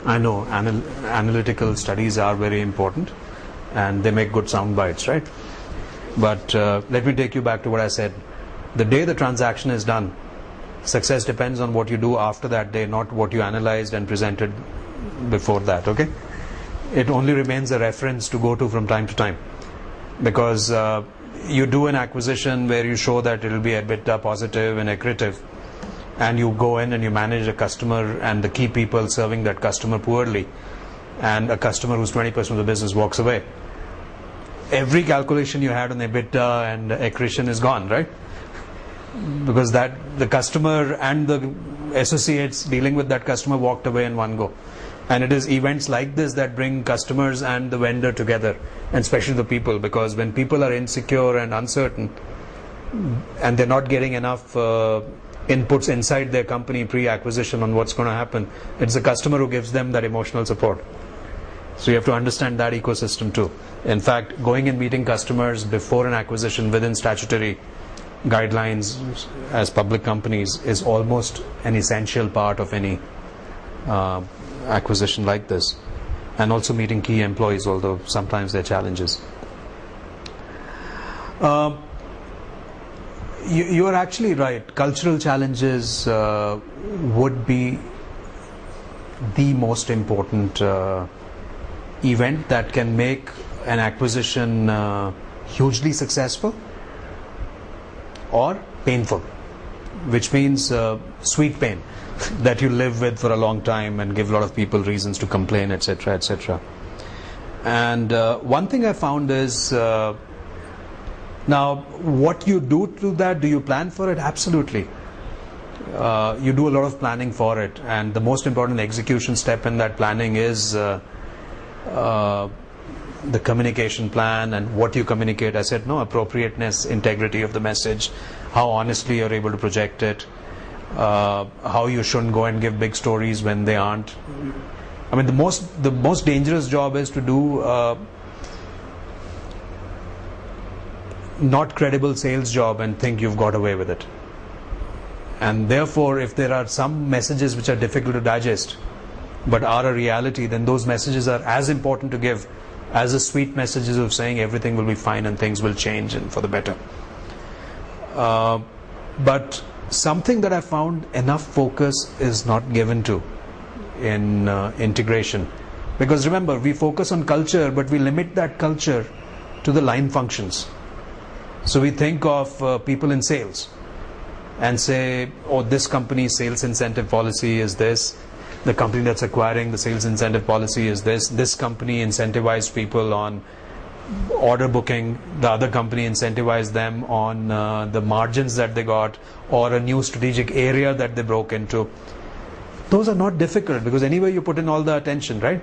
I know analytical studies are very important and they make good sound bites, right? But let me take you back to what I said. The day the transaction is done, success depends on what you do after that day, not what you analyzed and presented before that, okay? It only remains a reference to go to from time to time, because you do an acquisition where you show that it will be EBITDA positive and accretive, and you go in and you manage a customer and the key people serving that customer poorly, and a customer who's 20% of the business walks away. Every calculation you had on EBITDA and accretion is gone, right? Because the customer and the associates dealing with that customer walked away in one go. And it is events like this that bring customers and the vendor together, and especially the people, because when people are insecure and uncertain and they're not getting enough inputs inside their company pre-acquisition on what's going to happen, it's the customer who gives them that emotional support. So you have to understand that ecosystem too. In fact, going and meeting customers before an acquisition within statutory guidelines as public companies is almost an essential part of any acquisition like this. And also meeting key employees, although sometimes there are challenges. You are actually right. Cultural challenges would be the most important event that can make an acquisition hugely successful or painful, which means sweet pain that you live with for a long time and give a lot of people reasons to complain, etc., etc. And one thing I found is, now what you do to that, do you plan for it? Absolutely. You do a lot of planning for it, and the most important execution step in that planning is the communication plan and what you communicate. I said, no, appropriateness, integrity of the message, how honestly you're able to project it, how you shouldn't go and give big stories when they aren't. I mean, the most dangerous job is to do not credible sales job and think you've got away with it. And therefore, if there are some messages which are difficult to digest but are a reality, then those messages are as important to give as the sweet messages of saying everything will be fine and things will change and for the better. But something that I found enough focus is not given to in integration, because remember, we focus on culture but we limit that culture to the line functions. So we think of people in sales and say, oh, this company's sales incentive policy is this, the company that's acquiring, the sales incentive policy is this company incentivized people on order booking, the other company incentivized them on the margins that they got, or a new strategic area that they broke into. Those are not difficult, because anyway you put in all the attention, right?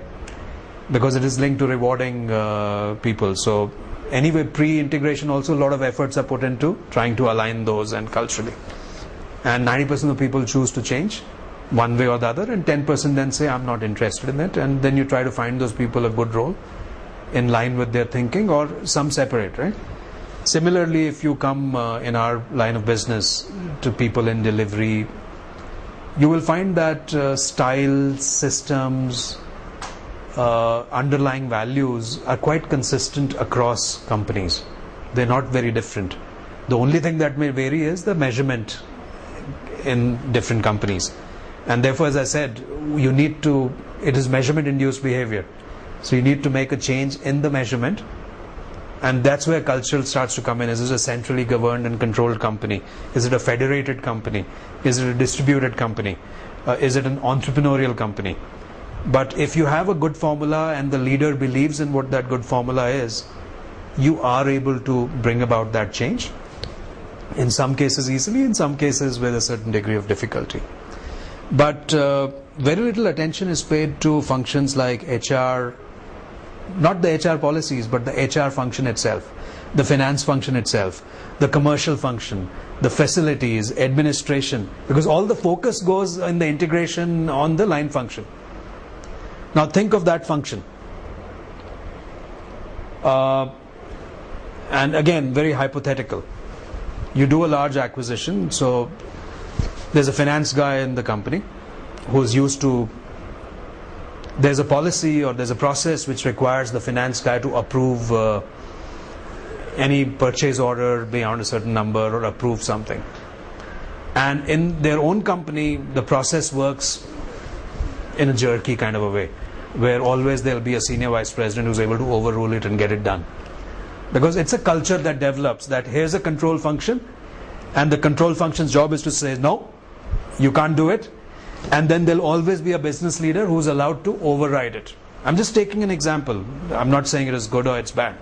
Because it is linked to rewarding people. So anyway, pre-integration also a lot of efforts are put into trying to align those and culturally. And 90% of people choose to change one way or the other, and 10% then say, I'm not interested in it. And then you try to find those people a good role in line with their thinking, or some separate, right? Similarly, if you come in our line of business to people in delivery, you will find that styles, systems, underlying values are quite consistent across companies. They're not very different. The only thing that may vary is the measurement in different companies. And therefore, as I said, it is measurement induced behavior. So you need to make a change in the measurement, and that's where cultural starts to come in. Is it a centrally governed and controlled company? Is it a federated company? Is it a distributed company? Is it an entrepreneurial company? But if you have a good formula and the leader believes in what that good formula is, you are able to bring about that change. In some cases easily, in some cases with a certain degree of difficulty. But very little attention is paid to functions like HR, not the HR policies, but the HR function itself, the finance function itself, the commercial function, the facilities, administration, because all the focus goes in the integration on the line function. Now think of that function. And again, very hypothetical. You do a large acquisition, so there's a finance guy in the company who's used to there's a policy or there's a process which requires the finance guy to approve any purchase order beyond a certain number or approve something. And in their own company, the process works in a jerky kind of a way, where always there'll be a senior vice president who's able to overrule it and get it done. Because it's a culture that develops that here's a control function, and the control function's job is to say, no, you can't do it. And then there'll always be a business leader who's allowed to override it. I'm just taking an example. I'm not saying it is good or it's bad.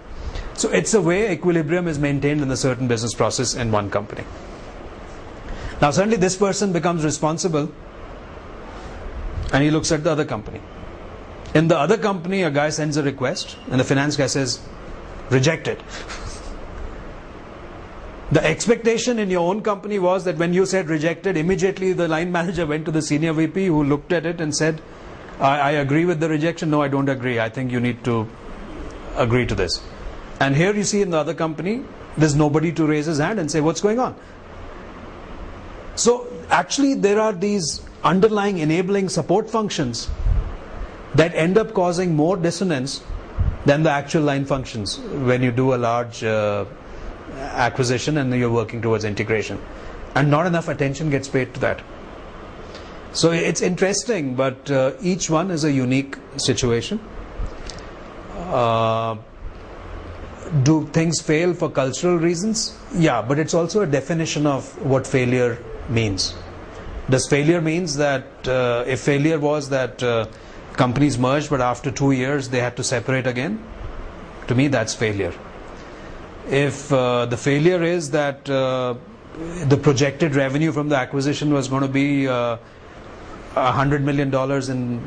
So it's a way equilibrium is maintained in a certain business process in one company. Now suddenly this person becomes responsible and he looks at the other company. In the other company, a guy sends a request and the finance guy says, reject it. The expectation in your own company was that when you said rejected, immediately the line manager went to the senior VP who looked at it and said, I agree with the rejection. No, I don't agree. I think you need to agree to this. And here you see in the other company, there's nobody to raise his hand and say, what's going on? So actually there are these underlying enabling support functions that end up causing more dissonance than the actual line functions when you do a large acquisition and you're working towards integration, and not enough attention gets paid to that. So it's interesting, but each one is a unique situation. Do things fail for cultural reasons? Yeah, but it's also a definition of what failure means. Does failure means that if failure was that companies merged but after 2 years they had to separate again, to me that's failure. If the failure is that the projected revenue from the acquisition was going to be $100 million in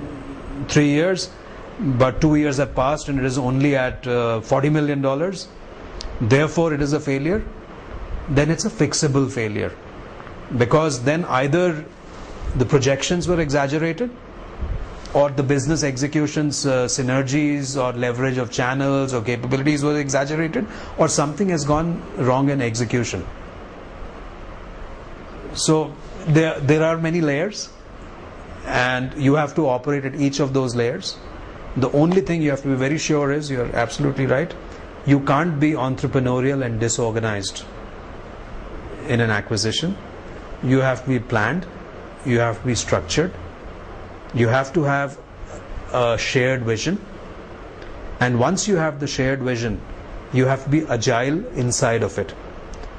3 years, but 2 years have passed and it is only at $40 million, therefore it is a failure, then it's a fixable failure. Because then either the projections were exaggerated, or the business execution's synergies or leverage of channels or capabilities was exaggerated, or something has gone wrong in execution. So there are many layers and you have to operate at each of those layers. The only thing you have to be very sure is, you're absolutely right, you can't be entrepreneurial and disorganized in an acquisition. You have to be planned, you have to be structured, you have to have a shared vision, and once you have the shared vision, you have to be agile inside of it.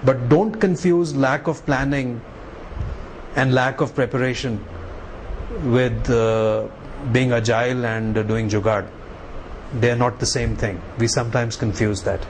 But don't confuse lack of planning and lack of preparation with being agile and doing jugaad. They are not the same thing. We sometimes confuse that.